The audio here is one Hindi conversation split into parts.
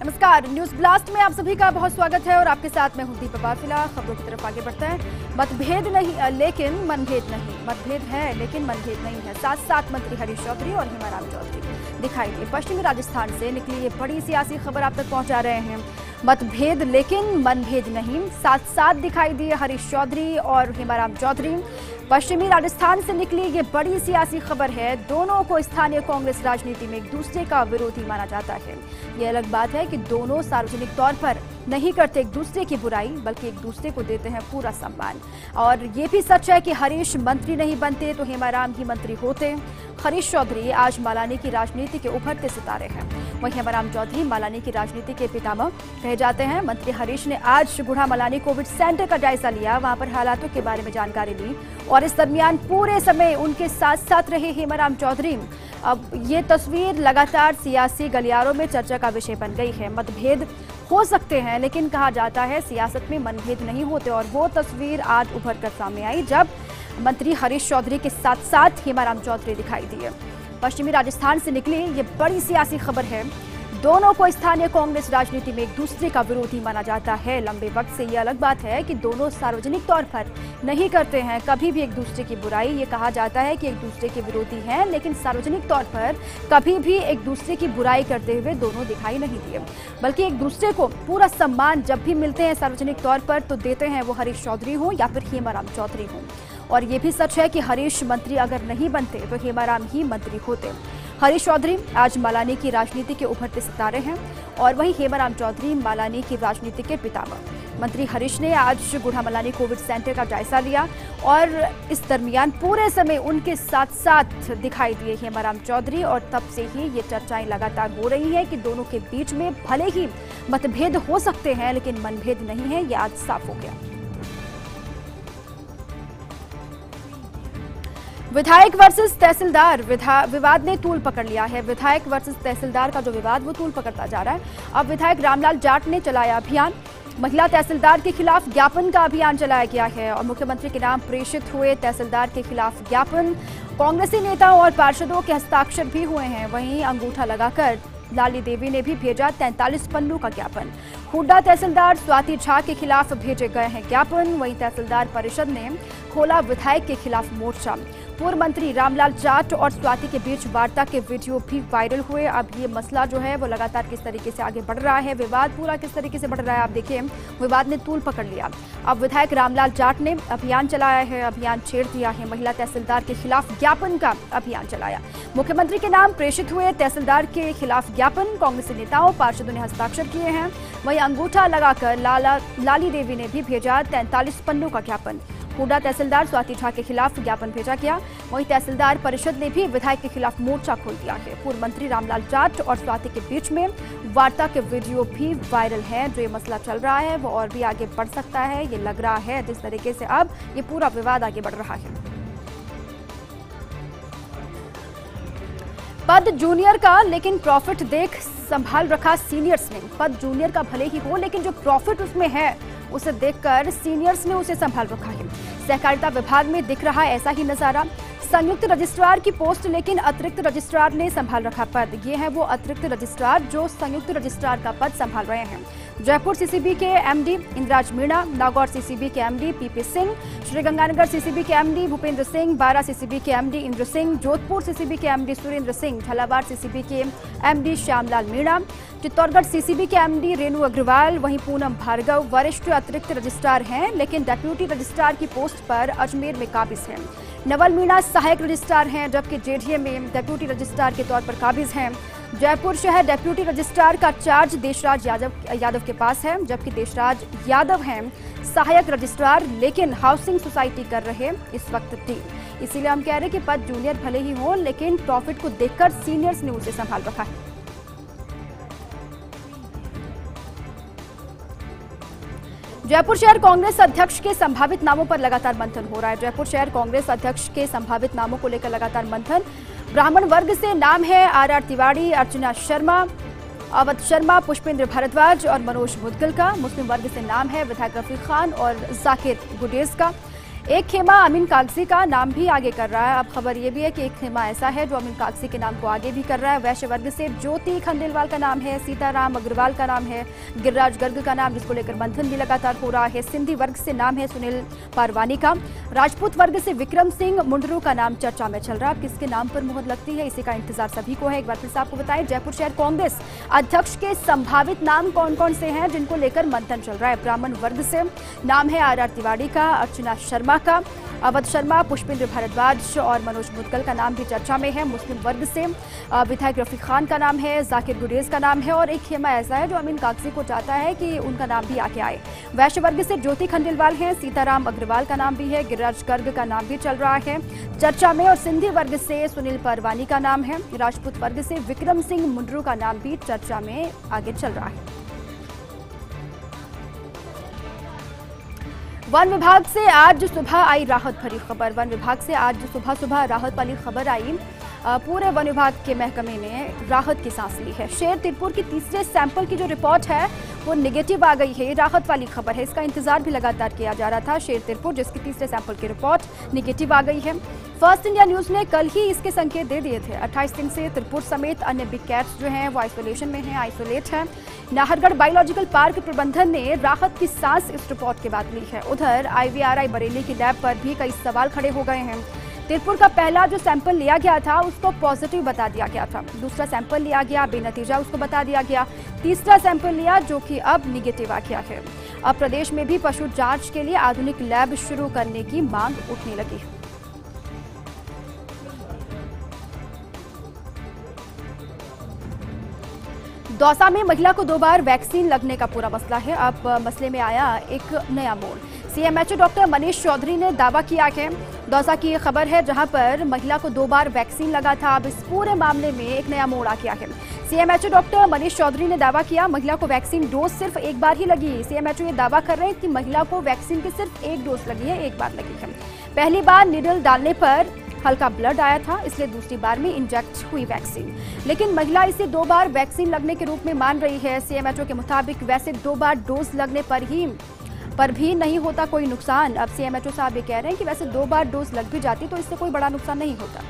नमस्कार, न्यूज ब्लास्ट में आप सभी का बहुत स्वागत है और आपके साथ मैं हूं दीपा। फिलहाल खबरों की तरफ आगे बढ़ते हैं। मतभेद नहीं लेकिन मनभेद नहीं, मतभेद है लेकिन मनभेद नहीं है। साथ साथ मंत्री हरीश चौधरी और हेमाराम चौधरी दिखाई दिए। पश्चिमी राजस्थान से निकली ये बड़ी सियासी खबर आप तक पहुंचा रहे हैं। मतभेद लेकिन मनभेद नहीं, साथ साथ दिखाई दिए हरीश चौधरी और हेमाराम चौधरी। पश्चिमी राजस्थान से निकली ये बड़ी सियासी खबर है। दोनों को स्थानीय कांग्रेस राजनीति में एक दूसरे का विरोधी माना जाता है। ये अलग बात है कि दोनों सार्वजनिक तौर पर नहीं करते एक दूसरे की बुराई, बल्कि एक दूसरे को देते हैं पूरा सम्मान। और ये भी सच है कि हरीश मंत्री नहीं बनते तो हेमाराम ही मंत्री होते। हरीश चौधरी आज मालानी की राजनीति के उभरते सितारे हैं, वहीं हेमाराम चौधरी मालानी की राजनीति के पितामह कहे जाते हैं। मंत्री हरीश ने आज गुढ़ा मलानी कोविड सेंटर का जायजा लिया, वहां पर हालातों के बारे में जानकारी ली और इस दरमियान पूरे समय उनके साथ साथ रहे हेमाराम चौधरी। अब ये तस्वीर लगातार सियासी गलियारों में चर्चा का विषय बन गई है। मतभेद हो सकते हैं लेकिन कहा जाता है सियासत में मनभेद नहीं होते, और वो तस्वीर आज उभर कर सामने आई जब मंत्री हरीश चौधरी के साथ साथ हेमाराम चौधरी दिखाई दिए। पश्चिमी राजस्थान से निकली ये बड़ी सियासी खबर है। दोनों को स्थानीय कांग्रेस राजनीति में एक दूसरे का विरोधी माना जाता है लंबे वक्त से। ये अलग बात है कि दोनों सार्वजनिक तौर पर नहीं करते हैं कभी भी एक दूसरे की बुराई। ये कहा जाता है कि एक दूसरे के विरोधी हैं, लेकिन सार्वजनिक तौर पर कभी भी एक दूसरे की बुराई करते हुए दोनों दिखाई नहीं दिए, बल्कि एक दूसरे को पूरा सम्मान जब भी मिलते हैं सार्वजनिक तौर पर तो देते हैं वो हरीश चौधरी हो या फिर हेमाराम चौधरी हो। और ये भी सच है कि हरीश मंत्री अगर नहीं बनते तो हेमाराम ही मंत्री होते। हरीश चौधरी आज मालानी की राजनीति के उभरते सितारे हैं और वहीं हेमाराम चौधरी मालानी की राजनीति के पितामह। मंत्री हरीश ने आज गुढ़ा मलानी कोविड सेंटर का जायजा लिया और इस दरमियान पूरे समय उनके साथ साथ दिखाई दिए हेमाराम चौधरी, और तब से ही ये चर्चाएं लगातार हो रही हैं कि दोनों के बीच में भले ही मतभेद हो सकते हैं लेकिन मनभेद नहीं है। ये आज साफ हो गया। विधायक वर्सेस तहसीलदार विवाद ने तूल पकड़ लिया है। विधायक वर्सेस तहसीलदार का जो विवाद वो तूल पकड़ता जा रहा है। अब विधायक रामलाल जाट ने चलाया अभियान। महिला तहसीलदार के खिलाफ ज्ञापन का अभियान चलाया गया है और मुख्यमंत्री के नाम प्रेषित हुए तहसीलदार के खिलाफ ज्ञापन। कांग्रेसी नेताओं और पार्षदों के हस्ताक्षर भी हुए हैं। वहीं अंगूठा लगाकर लाली देवी ने भी भेजा 43 पन्नों का ज्ञापन। हुड्डा तहसीलदार स्वाति झा के खिलाफ भेजे गए हैं ज्ञापन। वहीं तहसीलदार परिषद ने खोला विधायक के खिलाफ मोर्चा। पूर्व मंत्री रामलाल जाट और स्वाति के बीच वार्ता के वीडियो भी वायरल हुए। अब ये मसला जो है वो लगातार किस तरीके से आगे बढ़ रहा है, विवाद पूरा किस तरीके से बढ़ रहा है, आप देखिए विवाद ने तूल पकड़ लिया। अब विधायक रामलाल जाट ने अभियान चलाया है, अभियान छेड़ दिया है। महिला तहसीलदार के खिलाफ ज्ञापन का अभियान चलाया। मुख्यमंत्री के नाम प्रेषित हुए तहसीलदार के खिलाफ ज्ञापन। कांग्रेसी नेताओं पार्षदों ने हस्ताक्षर किए हैं। वहीं अंगूठा लगाकर लाली देवी ने भी भेजा 43 पन्नों का ज्ञापन। हुड्डा तहसीलदार स्वाति झा के खिलाफ ज्ञापन भेजा गया। वहीं तहसीलदार परिषद ने भी विधायक के खिलाफ मोर्चा खोल दिया है। पूर्व मंत्री रामलाल जाट और स्वाति के बीच में वार्ता के वीडियो भी वायरल है। जो ये मसला चल रहा है वो और भी आगे बढ़ सकता है, ये लग रहा है जिस तरीके से अब ये पूरा विवाद आगे बढ़ रहा है। पद जूनियर का लेकिन प्रॉफिट देख संभाल रखा सीनियर्स ने। पद जूनियर का भले ही हो लेकिन जो प्रॉफिट उसमें है उसे देखकर सीनियर्स ने उसे संभाल रखा है। सहकारिता विभाग में दिख रहा ऐसा ही नजारा। संयुक्त रजिस्ट्रार की पोस्ट लेकिन अतिरिक्त रजिस्ट्रार ने संभाल रखा पद। ये है वो अतिरिक्त रजिस्ट्रार जो संयुक्त रजिस्ट्रार का पद संभाल रहे हैं। जयपुर सीसीबी के एमडी इंद्राज मीणा, नागौर सीसीबी के MD PP Singh, Sriganganagar CCB के एमडी भूपेंद्र सिंह, बारा सीसीबी के एमडी इंद्र सिंह, जोधपुर सीसीबी के एमडी सुरेंद्र सिंह, झालावाड़ सीसीबी के एमडी श्यामलाल मीणा, चित्तौड़गढ़ सीसीबी के एमडी रेणु अग्रवाल, वहीं पूनम भार्गव वरिष्ठ अतिरिक्त रजिस्ट्रार हैं लेकिन डेप्यूटी रजिस्ट्रार की पोस्ट पर अजमेर में काबिज हैं। नवल मीणा सहायक रजिस्ट्रार हैं जबकि जेडीए में डेप्यूटी रजिस्ट्रार के तौर पर काबिज हैं। जयपुर शहर डेप्यूटी रजिस्ट्रार का चार्ज देशराज यादव के पास है, जबकि देशराज यादव हैं सहायक रजिस्ट्रार लेकिन हाउसिंग सोसाइटी कर रहे इस वक्त डील। इसीलिए हम कह रहे हैं कि पद जूनियर भले ही हो लेकिन प्रॉफिट को देखकर सीनियर्स ने उसे संभाल रखा है। जयपुर शहर कांग्रेस अध्यक्ष के संभावित नामों पर लगातार मंथन हो रहा है। जयपुर शहर कांग्रेस अध्यक्ष के संभावित नामों को लेकर लगातार मंथन। ब्राह्मण वर्ग से नाम है आर तिवारी, अर्चना शर्मा, अवध शर्मा, पुष्पेंद्र भारद्वाज और मनोज मुदगल का। मुस्लिम वर्ग से नाम है विधायक रफीक खान और जाकिर गुडेज का। एक खेमा अमीन कागजी का नाम भी आगे कर रहा है। अब खबर यह भी है कि एक खेमा ऐसा है जो अमीन कागजी के नाम को आगे भी कर रहा है। वैश्य वर्ग से ज्योति खंडेलवाल का नाम है, सीताराम अग्रवाल का नाम है, गिरिराज गर्ग का नाम, जिसको लेकर मंथन भी लगातार हो रहा है। सिंधी वर्ग से नाम है सुनील पारवानी का। राजपूत वर्ग से विक्रम सिंह मुंडरू का नाम चर्चा में चल रहा है। किसके नाम पर मुहर लगती है, इसी का इंतजार सभी को है। एक बार फिर से आपको बताएं, जयपुर शहर कांग्रेस अध्यक्ष के संभावित नाम कौन कौन से हैं जिनको लेकर मंथन चल रहा है। ब्राह्मण वर्ग से नाम है आर तिवारी का, अर्चना शर्मा का, अवध शर्मा, पुष्पेंद्र भारद्वाज और मनोज मुदगल का नाम भी चर्चा में है। मुस्लिम वर्ग से विधायक रफीक खान का नाम है, जाकिर गुरेज का नाम है और एक खेमा ऐसा है जो अमीन कागजी को चाहता है कि उनका नाम भी आगे आए। वैश्य वर्ग से ज्योति खंडेलवाल है, सीताराम अग्रवाल का नाम भी है, गिरिराज गर्ग का नाम भी चल रहा है चर्चा में और सिंधी वर्ग से सुनील परवानी का नाम है। राजपूत वर्ग से विक्रम सिंह मुंडरू का नाम भी चर्चा में आगे चल रहा है। वन विभाग से आज सुबह आई राहत भरी खबर। वन विभाग से आज सुबह राहत वाली खबर आई। पूरे वन विभाग के महकमे ने राहत की सांस ली है। शेर तिरपुर की तीसरे सैंपल की जो रिपोर्ट है वो निगेटिव आ गई है। राहत वाली खबर है, इसका इंतजार भी लगातार किया जा रहा था। शेर तिरपुर जिसकी तीसरे सैंपल की रिपोर्ट निगेटिव आ गई है। फर्स्ट इंडिया न्यूज ने कल ही इसके संकेत दे दिए थे। 28 दिन से तिरपुर समेत अन्य बिग कैट्स जो हैं वो आइसोलेशन में हैं, आइसोलेट हैं। नाहरगढ़ बायोलॉजिकल पार्क प्रबंधन ने राहत की सांस इस रिपोर्ट के बाद ली है। उधर IVRI बरेली की लैब पर भी कई सवाल खड़े हो गए हैं। तिरपुर का पहला जो सैंपल लिया गया था उसको पॉजिटिव बता दिया गया था, दूसरा सैंपल लिया गया बेनतीजा उसको बता दिया गया, तीसरा सैंपल लिया जो कि अब निगेटिव आ गया है। अब प्रदेश में भी पशु जांच के लिए आधुनिक लैब शुरू करने की मांग उठने लगी है। दौसा में महिला को 2 बार वैक्सीन लगने का पूरा मसला है। अब मसले में आया एक नया मोड़। CMHO डॉक्टर मनीष चौधरी ने दावा किया है। दौसा की खबर है जहां पर महिला को 2 बार वैक्सीन लगा था। अब इस पूरे मामले में एक नया मोड़ आ गया है। CMHO डॉक्टर मनीष चौधरी ने दावा किया महिला को वैक्सीन डोज सिर्फ एक बार ही लगी। CMHO ये दावा कर रहे हैं कि महिला को वैक्सीन की सिर्फ एक डोज लगी है, एक बार लगी है। पहली बार निडल डालने पर हल्का ब्लड आया था, इसलिए दूसरी बार में इंजेक्ट हुई वैक्सीन, लेकिन महिला इसे 2 बार वैक्सीन लगने के रूप में मान रही है। CMHO के मुताबिक वैसे 2 बार डोज लगने पर भी नहीं होता कोई नुकसान। अब CMHO साहब ये कह रहे हैं कि वैसे 2 बार डोज लग भी जाती तो इससे कोई बड़ा नुकसान नहीं होता।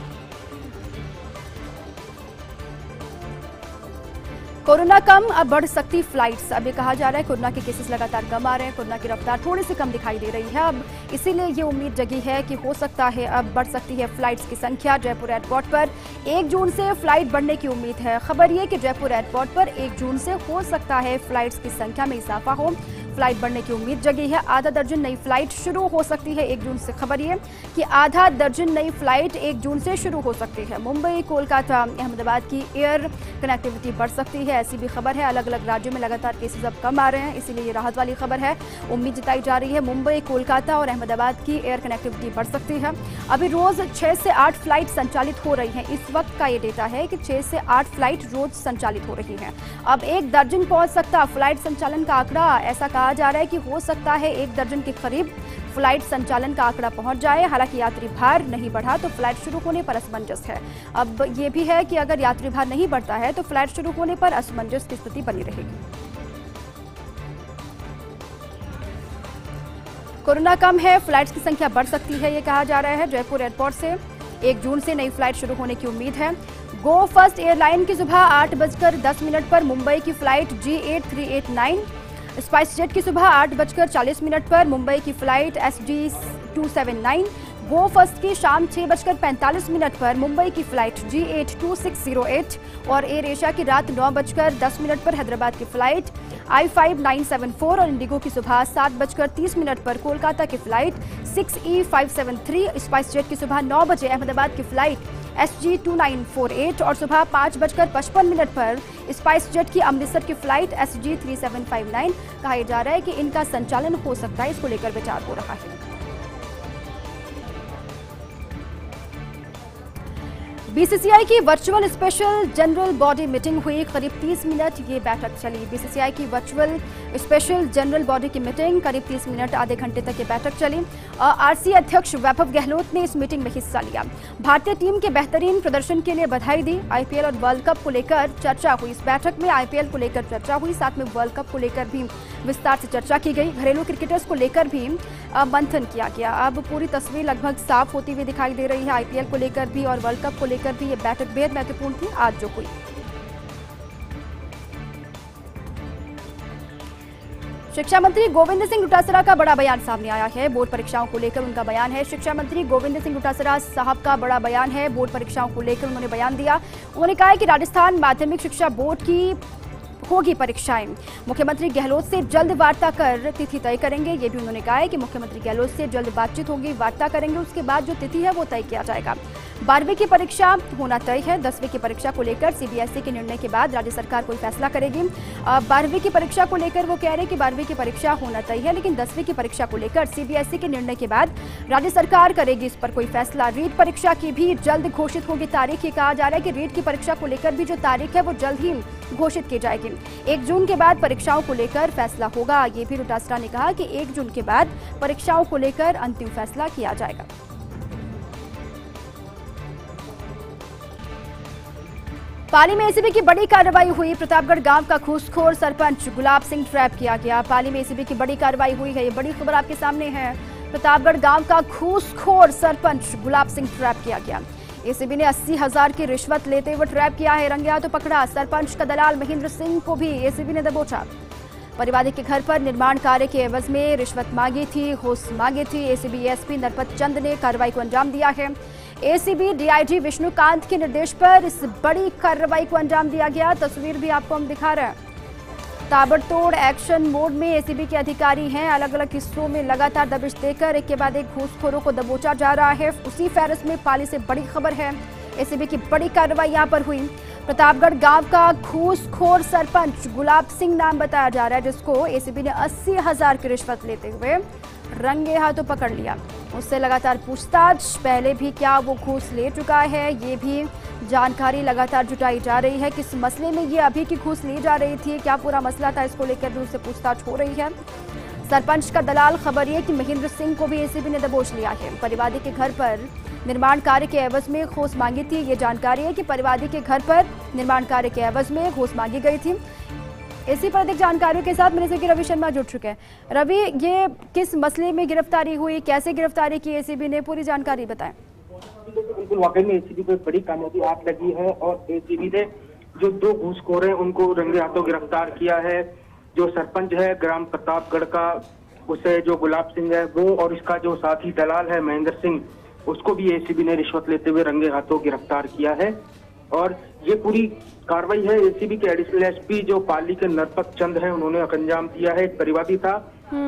कोरोना कम, अब बढ़ सकती फ्लाइट्स। अब ये कहा जा रहा है कोरोना के केसेस लगातार कम आ रहे हैं, कोरोना की रफ्तार थोड़ी सी कम दिखाई दे रही है। अब इसीलिए ये उम्मीद जगी है कि हो सकता है अब बढ़ सकती है फ्लाइट्स की संख्या। जयपुर एयरपोर्ट पर 1 जून से फ्लाइट बढ़ने की उम्मीद है। खबर ये कि जयपुर एयरपोर्ट पर 1 जून से हो सकता है फ्लाइट्स की संख्या में इजाफा हो। फ्लाइट बढ़ने की उम्मीद जगी है। आधा दर्जन नई फ्लाइट शुरू हो सकती है 1 जून से। खबर ये कि आधा दर्जन नई फ्लाइट 1 जून से शुरू हो सकती है। मुंबई, कोलकाता, अहमदाबाद की एयर कनेक्टिविटी बढ़ सकती है, ऐसी भी खबर है। अलग अलग राज्यों में लगातार केसेस अब कम आ रहे हैं, इसीलिए ये राहत वाली खबर है। उम्मीद जताई जा रही है मुंबई, कोलकाता और अहमदाबाद की एयर कनेक्टिविटी बढ़ सकती है। अभी रोज 6 से 8 फ्लाइट संचालित हो रही हैं। इस वक्त का ये डेटा है कि 6 से 8 फ्लाइट रोज संचालित हो रही हैं। अब 1 दर्जन पहुंच सकता फ्लाइट संचालन का आंकड़ा। ऐसा कहा जा रहा है कि हो सकता है 1 दर्जन के करीब फ्लाइट संचालन का आंकड़ा पहुंच जाए। हालांकि यात्री भार नहीं बढ़ा तो फ्लाइट शुरू होने पर असमंजस है। अब ये भी है कि अगर यात्री भार नहीं बढ़ता है तो फ्लाइट शुरू होने पर असमंजस की स्थिति बनी रहेगी। कोरोना कम है, फ्लाइट्स की संख्या बढ़ सकती है, ये कहा जा रहा है। जयपुर एयरपोर्ट से 1 जून से नई फ्लाइट शुरू होने की उम्मीद है। गो फर्स्ट एयरलाइन की सुबह 8:10 पर मुंबई की फ्लाइट G8389, स्पाइस जेट की सुबह 8:40 पर मुंबई की फ्लाइट SG279, गो फर्स्ट की शाम 6:45 पर मुंबई की फ्लाइट G82608 और एयर एशिया की रात 9:10 पर हैदराबाद की फ्लाइट I5974 और इंडिगो की सुबह 7:30 पर कोलकाता की फ्लाइट 6E573, स्पाइस जेट की सुबह 9 बजे अहमदाबाद की फ्लाइट SG2948 और सुबह 5:55 पर स्पाइस जेट की अमृतसर की फ्लाइट SG3759। कहा जा रहा है कि इनका संचालन हो सकता है, इसको लेकर विचार हो रहा है। BCCI की virtual special general body meeting हुई। करीब 30 मिनट ये बैठक चली। BCCI की वर्चुअल स्पेशल जनरल बॉडी की मीटिंग करीब 30 मिनट, आधे घंटे तक ये बैठक चली। RC अध्यक्ष वैभव गहलोत ने इस मीटिंग में हिस्सा लिया। भारतीय टीम के बेहतरीन प्रदर्शन के लिए बधाई दी। IPL और वर्ल्ड कप को लेकर चर्चा हुई। इस बैठक में IPL को लेकर चर्चा हुई, साथ में वर्ल्ड कप को लेकर भी विस्तार से चर्चा की गई। घरेलू क्रिकेटर्स को लेकर भी मंथन किया गया। अब पूरी तस्वीर लगभग साफ होती हुई दिखाई दे रही है। आईपीएल को लेकर भी और वर्ल्ड कप को लेकर भी ये बैठक बेहद महत्वपूर्ण थी आज जो हुई। शिक्षा मंत्री गोविंद सिंह डोटासरा का बड़ा बयान सामने आया है। बोर्ड परीक्षाओं को लेकर उनका बयान है। शिक्षा मंत्री गोविंद सिंह डोटासरा साहब का बड़ा बयान है। बोर्ड परीक्षाओं को लेकर उन्होंने बयान दिया। उन्होंने कहा है कि राजस्थान माध्यमिक शिक्षा बोर्ड की होगी परीक्षाएं। मुख्यमंत्री गहलोत से जल्द वार्ता कर तिथि तय करेंगे। ये भी उन्होंने कहा है कि मुख्यमंत्री गहलोत से जल्द बातचीत होगी, वार्ता करेंगे, उसके बाद जो तिथि है वो तय किया जाएगा। 12वीं की परीक्षा होना तय है। 10वीं की परीक्षा को लेकर सीबीएसई के निर्णय के बाद राज्य सरकार कोई फैसला करेगी। 12वीं की परीक्षा को लेकर वो कह रहे हैं कि 12वीं की परीक्षा होना तय है, लेकिन 10वीं की परीक्षा को लेकर सीबीएसई के निर्णय के बाद राज्य सरकार करेगी इस पर कोई फैसला। रीट परीक्षा की भी जल्द घोषित होगी तारीख। ये कहा जा रहा है कि रीट की परीक्षा को लेकर भी जो तारीख है वो जल्द ही घोषित की जाएगी। 1 जून के बाद परीक्षाओं को लेकर फैसला होगा। ये भी डोटासरा ने कहा कि 1 जून के बाद परीक्षाओं को लेकर अंतिम फैसला किया जाएगा। पाली में एसीबी की बड़ी कार्रवाई हुई। प्रतापगढ़ गांव का घूसखोर सरपंच गुलाब सिंह ट्रैप किया गया। पाली में एसीबी की बड़ी कार्रवाई हुई है। ये बड़ी खबर आपके सामने है। प्रतापगढ़ गांव का घूसखोर सरपंच गुलाब सिंह ट्रैप किया गया। एसीबी ने 80,000 की रिश्वत लेते हुए ट्रैप किया है। रंगे हाथों पकड़ा। सरपंच का दलाल महेंद्र सिंह को भी एसीबी ने दबोचा। परिवादी के घर पर निर्माण कार्य के एवज में रिश्वत मांगी थी, घूस मांगी थी। एसीबी एसपी नरपत चंद ने कार्रवाई को अंजाम दिया है। एसीबी डीआईजी विष्णुकांत के निर्देश पर इस बड़ी कार्रवाई को अंजाम दिया गया। तस्वीर भी आपको हम दिखा रहे हैं। ताबड़तोड़ एक्शन मोड में एसीबी के अधिकारी हैं। अलग अलग हिस्सों में लगातार दबिश देकर एक के बाद एक घूसखोरों को दबोचा जा रहा है। उसी फहरिस्त में पाली से बड़ी खबर है। एसीबी की बड़ी कार्रवाई यहां पर हुई। प्रतापगढ़ गांव का घूसखोर सरपंच गुलाब सिंह नाम बताया जा रहा है, जिसको एसीबी ने 80,000 की रिश्वत लेते हुए रंगे हाथों पकड़ लिया। उससे लगातार पूछताछ, पहले भी क्या वो घूस ले चुका है, ये भी जानकारी लगातार जुटाई जा रही है। किस मसले में ये अभी की घूस ली जा रही थी, क्या पूरा मसला था, इसको लेकर भी उससे पूछताछ हो रही है। सरपंच का दलाल खबर ये कि महेंद्र सिंह को भी एसीबी ने दबोच लिया है। परिवादी के घर पर निर्माण कार्य के एवज में घूस मांगी थी। ये जानकारी है कि परिवादी के घर पर निर्माण कार्य के एवज में घूस मांगी गई थी। इसी पर अधिक जानकारियों के साथ मेरे से रवि शर्मा जुड़ चुके हैं। रवि, ये किस मसले में गिरफ्तारी हुई, कैसे गिरफ्तारी की एसीबी ने, पूरी जानकारी बताएं। बिल्कुल, वाकई में एसीबी को एक बड़ी कामयाबी हाथ लगी है और एसीबी ने जो 2 घूसखोर हैं उनको रंगे हाथों गिरफ्तार किया है। जो सरपंच है ग्राम प्रतापगढ़ का, उसे जो गुलाब सिंह है वो, और इसका जो साथी दलाल है महेंद्र सिंह, उसको भी एसीबी ने रिश्वत लेते हुए रंगे हाथों गिरफ्तार किया है। और ये पूरी कार्रवाई है एसीबी के एडिशनल एसपी जो पाली के नरपत चंद हैं, उन्होंने अंजाम दिया है। एक परिवादी था,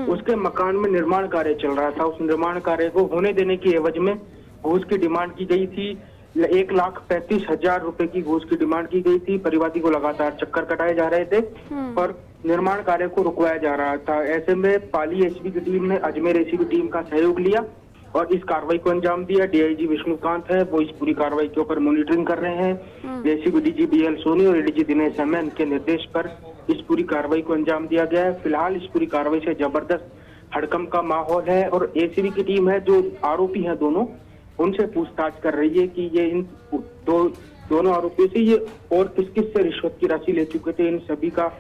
उसके मकान में निर्माण कार्य चल रहा था। उस निर्माण कार्य को होने देने की एवज में घूस की डिमांड की गई थी। 1,35,000 रुपए की घूस की डिमांड की गई थी। परिवादी को लगातार चक्कर कटाए जा रहे थे और निर्माण कार्य को रुकवाया जा रहा था। ऐसे में पाली एसीबी की टीम ने अजमेर एसीबी टीम का सहयोग लिया और इस कार्रवाई को अंजाम दिया। डीआईजी विष्णुकांत है, वो इस पूरी कार्रवाई के ऊपर मॉनिटरिंग कर रहे हैं। एसीबी डीजी बीएल सोनी और एडीजी दिनेश एमएन के निर्देश पर इस पूरी कार्रवाई को अंजाम दिया गया है। फिलहाल इस पूरी कार्रवाई से जबरदस्त हड़कंप का माहौल है और एसीबी की टीम है, जो आरोपी हैं दोनों, उनसे पूछताछ कर रही है कि ये इन दोनों आरोपियों से ये और किस किस से रिश्वत की राशि ले चुके थे, इन सभी का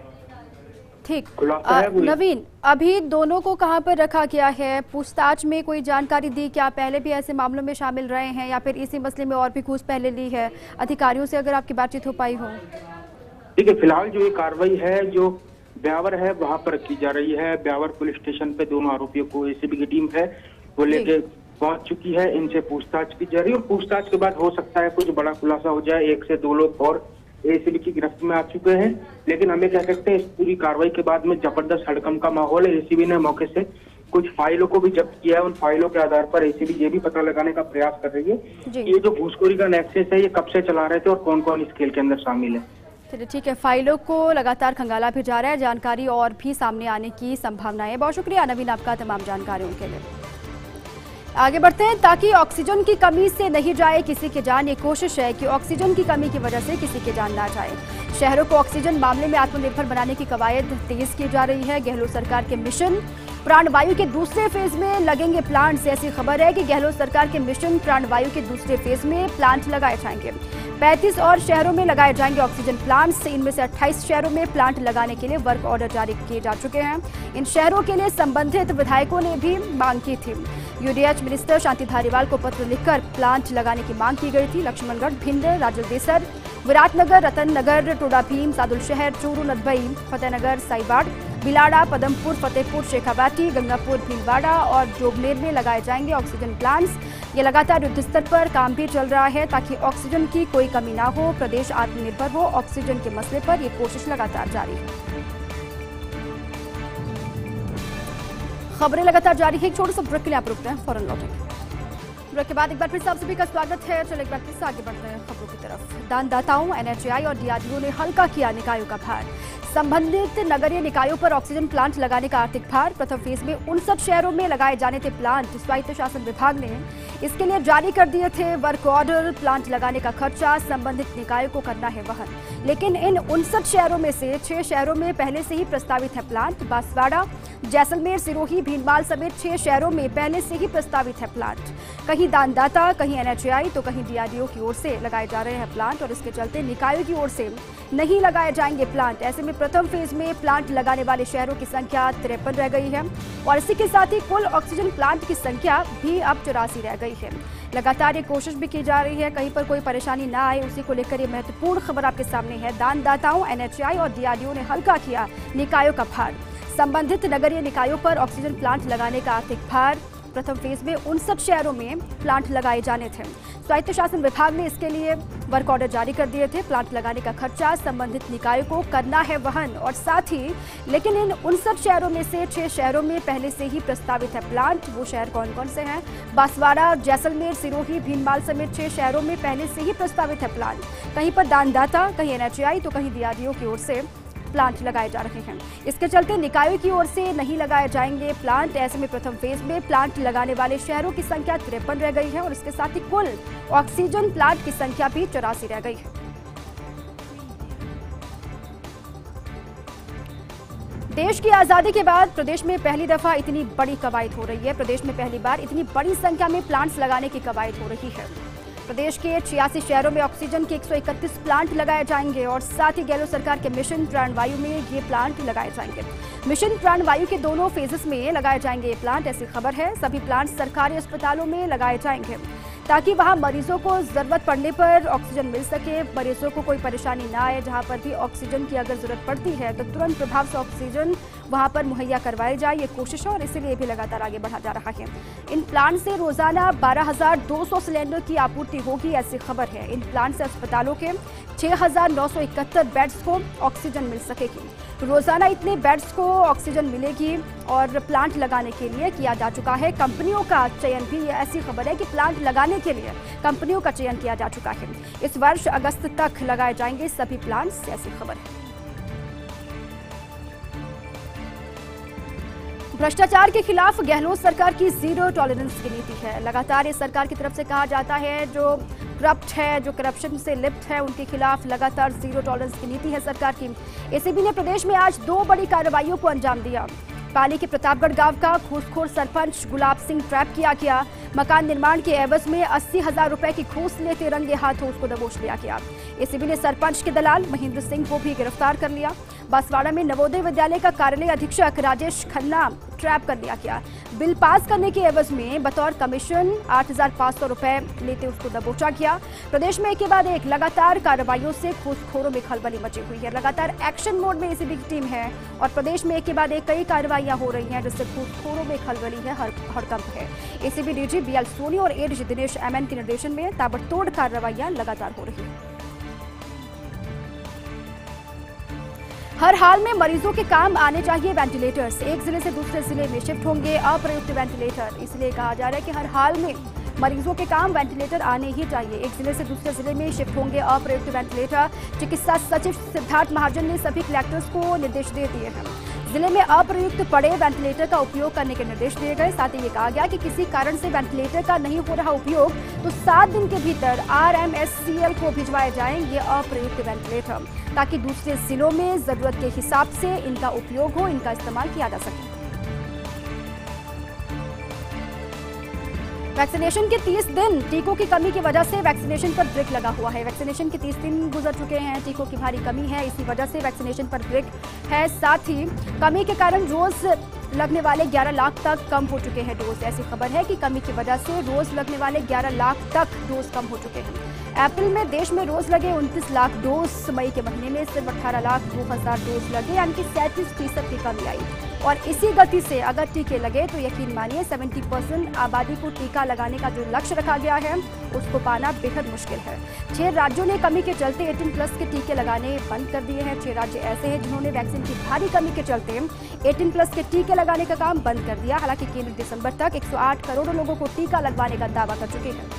ठीक। खुलासा है। नवीन, अभी दोनों को कहां पर रखा गया है? पूछताछ में कोई जानकारी दी क्या, पहले भी ऐसे मामलों में शामिल रहे हैं या फिर इसी मसले में और भी घूस पहले ली है? अधिकारियों से अगर आपकी बातचीत हो पाई हो। ठीक है, फिलहाल जो ये कार्रवाई है जो ब्यावर है वहां पर की जा रही है। ब्यावर पुलिस स्टेशन पे दोनों आरोपियों को एसीबी की टीम है वो लेके पहुंच चुकी है। इनसे पूछताछ की जा रही है और पूछताछ के बाद हो सकता है कुछ बड़ा खुलासा हो जाए। 1 से 2 लोग और एसीबी की गिरफ्त में आ चुके हैं, लेकिन हमें कह सकते हैं इस पूरी कार्रवाई के बाद में जबरदस्त हड़कंप का माहौल है। एसीबी ने मौके से कुछ फाइलों को भी जब्त किया है। उन फाइलों के आधार पर एसीबी ये भी पता लगाने का प्रयास कर रही है कि ये जो घूसखोरी का नेक्सस है ये कब से चला रहे थे और कौन कौन इस खेल के अंदर शामिल है। चलिए ठीक है, फाइलों को लगातार खंगाला भी जा रहा है। जानकारी और भी सामने आने की संभावना है। बहुत शुक्रिया नवीन आपका तमाम जानकारियों के लिए। आगे बढ़ते हैं। ताकि ऑक्सीजन की कमी से नहीं जाए किसी की जान, ये कोशिश है कि ऑक्सीजन की कमी की वजह से किसी की जान ना जाए। शहरों को ऑक्सीजन मामले में आत्मनिर्भर बनाने की कवायद तेज की जा रही है। गहलोत सरकार के मिशन प्राणवायु के दूसरे फेज में लगेंगे प्लांट्स। ऐसी खबर है कि गहलोत सरकार के मिशन प्राणवायु के दूसरे फेज में प्लांट लगाए जाएंगे। 35 और शहरों में लगाए जाएंगे ऑक्सीजन प्लांट्स। इनमें से 28 शहरों में प्लांट लगाने के लिए वर्क ऑर्डर जारी किए जा चुके हैं। इन शहरों के लिए संबंधित विधायकों ने भी मांग की थी। यूडीएच मिनिस्टर शांति धारीवाल को पत्र लिखकर प्लांट लगाने की मांग की गई थी। लक्ष्मणगढ़, भिंड, राजलदेसर, विराटनगर, रतन-नगर, टोडा भीम, सादुल शहर, चूरू, नदबई, फतेहनगर, साईबाड़, बिलाड़ा, पदमपुर, फतेहपुर, शेखावाटी, गंगापुर, भीलवाड़ा और जोबनेर में लगाए जाएंगे ऑक्सीजन प्लांट्स। ये लगातार युद्ध स्तर पर काम भी चल रहा है ताकि ऑक्सीजन की कोई कमी ना हो, प्रदेश आत्मनिर्भर हो। ऑक्सीजन के मसले पर यह कोशिश लगातार जारी है। खबरें लगातार जारी है। एक छोटे से ब्रेक के लिए आप रुकते हैं, फौरन लौटेंगे। ब्रेक के बाद एक बार फिर से आप सभी का स्वागत है। चलो एक बार फिर से आगे बढ़ते हैं खबरों की तरफ। दानदाताओं, एनएचएआई और डीआरडीओ ने हल्का किया निकायों का भार। संबंधित नगरीय निकायों पर ऑक्सीजन प्लांट लगाने का आर्थिक भार। प्रथम फेज में 59 शहरों में लगाए जाने थे प्लांट। स्वायत्त शासन विभाग ने इसके लिए जारी कर दिए थे वर्क ऑर्डर। प्लांट लगाने का खर्चा संबंधित निकायों को करना है वहन। लेकिन इन 59 शहरों में से 6 शहरों में पहले से ही प्रस्तावित है प्लांट। बांसवाड़ा, जैसलमेर, सिरोही, भीनमाल समेत 6 शहरों में पहले से ही प्रस्तावित है प्लांट। कहीं दानदाता, कहीं एनएचएआई तो कहीं डीआरडीओ की ओर से लगाए जा रहे हैं प्लांट और इसके चलते निकायों की ओर से नहीं लगाए जाएंगे प्लांट। ऐसे में प्रथम फेज में प्लांट लगाने वाले शहरों की संख्या 53 रह गई है और इसी के साथ ही कुल ऑक्सीजन प्लांट की संख्या भी अब 84 रह गई है। लगातार ये कोशिश भी की जा रही है कहीं पर कोई परेशानी ना आए, उसी को लेकर ये महत्वपूर्ण खबर आपके सामने है। दानदाताओं, एनएचएआई और डीआरडीओ ने हल्का किया निकायों का भार। संबंधित नगरीय निकायों पर ऑक्सीजन प्लांट लगाने का आर्थिक भार। प्रथम फेज में 59 शहरों में प्लांट लगाए जाने थे। स्वायत्त शासन विभाग ने इसके लिए वर्क ऑर्डर जारी कर दिए थे। प्लांट लगाने का खर्चा संबंधित निकायों को करना है वहन और साथ ही लेकिन इन 59 शहरों में से 6 शहरों में पहले से ही प्रस्तावित है प्लांट। वो शहर कौन कौन से हैं? बांसवाड़ा, जैसलमेर, सिरोही, भीनमाल समेत 6 शहरों में पहले से ही प्रस्तावित है प्लांट। कहीं पर दानदाता, कहीं एनएचएआई तो कहीं डीआरडीओ की ओर से प्लांट लगाए जा रहे हैं। इसके चलते निकायों की ओर से नहीं लगाए जाएंगे प्लांट। ऐसे में प्रथम फेज में प्लांट लगाने वाले शहरों की संख्या 53 रह गई है और इसके साथ ही कुल ऑक्सीजन प्लांट की संख्या भी 84 रह गई है। देश की आजादी के बाद प्रदेश में पहली दफा इतनी बड़ी कवायद हो रही है। प्रदेश में पहली बार इतनी बड़ी संख्या में प्लांट्स लगाने की कवायद हो रही है। प्रदेश के 86 शहरों में ऑक्सीजन के 131 प्लांट लगाए जाएंगे और साथ ही गहलोत सरकार के मिशन प्राणवायु में ये प्लांट लगाए जाएंगे। मिशन प्राणवायु के दोनों फेजेस में लगाए जाएंगे ये प्लांट, ऐसी खबर है। सभी प्लांट सरकारी अस्पतालों में लगाए जाएंगे ताकि वहां मरीजों को जरूरत पड़ने पर ऑक्सीजन मिल सके, मरीजों को कोई परेशानी ना आए। जहां पर भी ऑक्सीजन की अगर जरूरत पड़ती है तो तुरंत प्रभाव से ऑक्सीजन वहां पर मुहैया करवाई जाए, ये कोशिश है और इसीलिए भी लगातार आगे बढ़ा जा रहा है। इन प्लांट से रोजाना 12,200 सिलेंडर की आपूर्ति होगी, ऐसी खबर है। इन प्लांट से अस्पतालों के 6,971 बेड्स को ऑक्सीजन मिल सकेगी। रोजाना इतने बेड्स को ऑक्सीजन मिलेगी और प्लांट लगाने के लिए किया जा चुका है कंपनियों का चयन भी। ये ऐसी खबर है कि प्लांट लगाने के लिए कंपनियों का चयन किया जा चुका है। इस वर्ष अगस्त तक लगाए जाएंगे सभी प्लांट्स, ऐसी खबर है। भ्रष्टाचार के खिलाफ गहलोत सरकार की जीरो टॉलरेंस की नीति है। लगातार इस सरकार की तरफ से कहा जाता है जो करप्ट है, जो करप्शन से लिप्त है, उनके खिलाफ लगातार जीरो टॉलरेंस की नीति है सरकार की। एसीबी ने प्रदेश में आज 2 बड़ी कार्रवाइयों को अंजाम दिया। पाली के प्रतापगढ़ गांव का घूसखोर सरपंच गुलाब सिंह ट्रैप किया गया। मकान निर्माण के एवज में 80,000 रुपए की घूस लेते रंगे हाथों उसको दबोच लिया गया। एसीबी ने सरपंच के दलाल महेंद्र सिंह को भी गिरफ्तार कर लिया। बांसवाड़ा में नवोदय विद्यालय का कार्यालय अधीक्षक राजेश खन्ना ट्रैप कर लिया गया। बिल पास करने के एवज में बतौर कमीशन 8,500 रुपए लेते उसको दबोचा गया। प्रदेश में एक के बाद एक लगातार कार्रवाइयों से घूसखोरों में खलबली मची हुई है। लगातार एक्शन मोड में एसीबी की टीम है और प्रदेश में एक के बाद एक कई कार्रवाइयां हो रही हैं जिससे घूसखोरों में खलबली है, हड़कंप है। एसीबी डीजी बीएल सोनी और एडीजी दिनेश एमएन के निर्देशन में ताबड़तोड़ कार्रवाइयां लगातार हो रही है। हर हाल में मरीजों के काम आने चाहिए वेंटिलेटर्स। एक जिले से दूसरे जिले में शिफ्ट होंगे अप्रयुक्त वेंटिलेटर। इसलिए कहा जा रहा है कि हर हाल में मरीजों के काम वेंटिलेटर आने ही चाहिए। एक जिले से दूसरे जिले में शिफ्ट होंगे अप्रयुक्त वेंटिलेटर। चिकित्सा सचिव सिद्धार्थ महाजन ने सभी कलेक्टर्स को निर्देश दे दिए हैं। जिले में अप्रयुक्त पड़े वेंटिलेटर का उपयोग करने के निर्देश दिए गए। साथ ही ये कहा गया कि किसी कारण से वेंटिलेटर का नहीं हो रहा उपयोग तो 7 दिन के भीतर RMSCL को भिजवाए जाएं ये अप्रयुक्त वेंटिलेटर, ताकि दूसरे जिलों में जरूरत के हिसाब से इनका उपयोग हो, इनका इस्तेमाल किया जा सके। वैक्सीनेशन के 30 दिन, टीकों की कमी की वजह से वैक्सीनेशन पर ब्रेक लगा हुआ है। वैक्सीनेशन के 30 दिन गुजर चुके हैं, टीकों की भारी कमी है, इसी वजह से वैक्सीनेशन पर ब्रेक है। साथ ही कमी के कारण रोज लगने वाले 11 लाख तक कम हो चुके हैं डोज। ऐसी खबर है कि कमी की वजह से रोज लगने वाले 11 लाख तक डोज कम हो चुके हैं। अप्रैल में देश में रोज लगे 29 लाख डोज, मई के महीने में सिर्फ 18 लाख 2,000 डोज लगे, यानी कि 37% की कमी आई। और इसी गति से अगर टीके लगे तो यकीन मानिए 70% आबादी को टीका लगाने का जो लक्ष्य रखा गया है उसको पाना बेहद मुश्किल है। 6 राज्यों ने कमी के चलते 18+ के टीके लगाने बंद कर दिए हैं। 6 राज्य ऐसे हैं जिन्होंने वैक्सीन की भारी कमी के चलते 18+ के टीके लगाने का काम बंद कर दिया। हालांकि केंद्र दिसंबर तक 108 करोड़ लोगों को टीका लगवाने का दावा कर चुके हैं।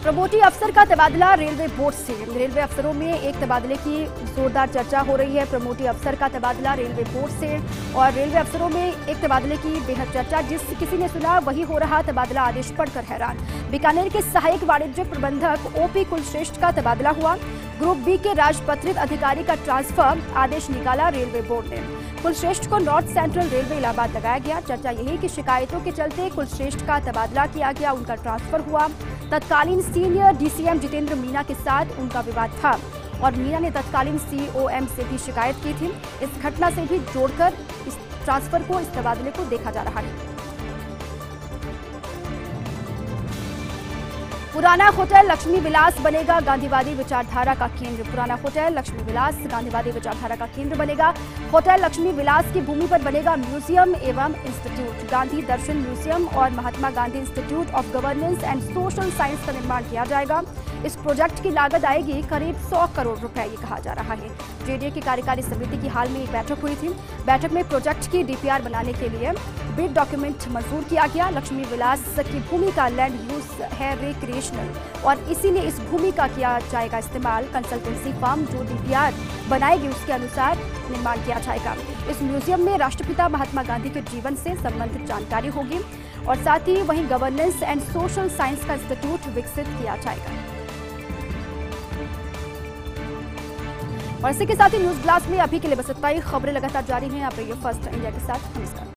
प्रमोटी अफसर का तबादला रेलवे बोर्ड से। रेलवे अफसरों में एक तबादले की जोरदार चर्चा हो रही है। प्रमोटी अफसर का तबादला रेलवे बोर्ड से, और रेलवे अफसरों में एक तबादले की बेहद चर्चा। जिस किसी ने सुना वही हो रहा तबादला आदेश पढ़कर हैरान। बीकानेर के सहायक वाणिज्य प्रबंधक OP कुलश्रेष्ठ का तबादला हुआ। ग्रुप बी के राजपत्रित अधिकारी का ट्रांसफर आदेश निकाला रेलवे बोर्ड ने। कुलश्रेष्ठ को नॉर्थ सेंट्रल रेलवे इलाहाबाद लगाया गया। चर्चा यही कि शिकायतों के चलते कुलश्रेष्ठ का तबादला किया गया, उनका ट्रांसफर हुआ। तत्कालीन सीनियर DCM जितेंद्र मीना के साथ उनका विवाद था और मीना ने तत्कालीन COM से भी शिकायत की थी। इस घटना से भी जोड़कर इस ट्रांसफर को, इस तबादले को देखा जा रहा है। पुराना होटल लक्ष्मी विलास बनेगा गांधीवादी विचारधारा का केंद्र। पुराना होटल लक्ष्मी विलास गांधीवादी विचारधारा का केंद्र बनेगा। होटल लक्ष्मी विलास की भूमि पर बनेगा म्यूजियम एवं इंस्टीट्यूट। गांधी दर्शन म्यूजियम और Mahatma Gandhi institute of governance and social science का निर्माण किया जाएगा। इस प्रोजेक्ट की लागत आएगी करीब 100 करोड़ रुपए, ये कहा जा रहा है। JDA की कार्यकारी समिति की हाल में एक बैठक हुई थी। बैठक में प्रोजेक्ट की DPR बनाने के लिए बिड डॉक्यूमेंट मंजूर किया गया। लक्ष्मी विलास की भूमि का लैंड यूज है रिक्रिएशनल और इसीलिए इस भूमि का किया जाएगा इस्तेमाल। कंसल्टेंसी फर्म जो DPR बनाएगी उसके अनुसार निर्माण किया जाएगा। इस म्यूजियम में राष्ट्रपिता महात्मा गांधी के जीवन से संबंधित जानकारी होगी और साथ ही वहीं गवर्नेंस एंड सोशल साइंस का इंस्टीट्यूट विकसित किया जाएगा। और इसी के साथ ही न्यूज ब्लास्ट में अभी के लिए बस इतना ही। खबरें लगातार जारी हैं। आप रहिए फर्स्ट इंडिया के साथ। नमस्कार।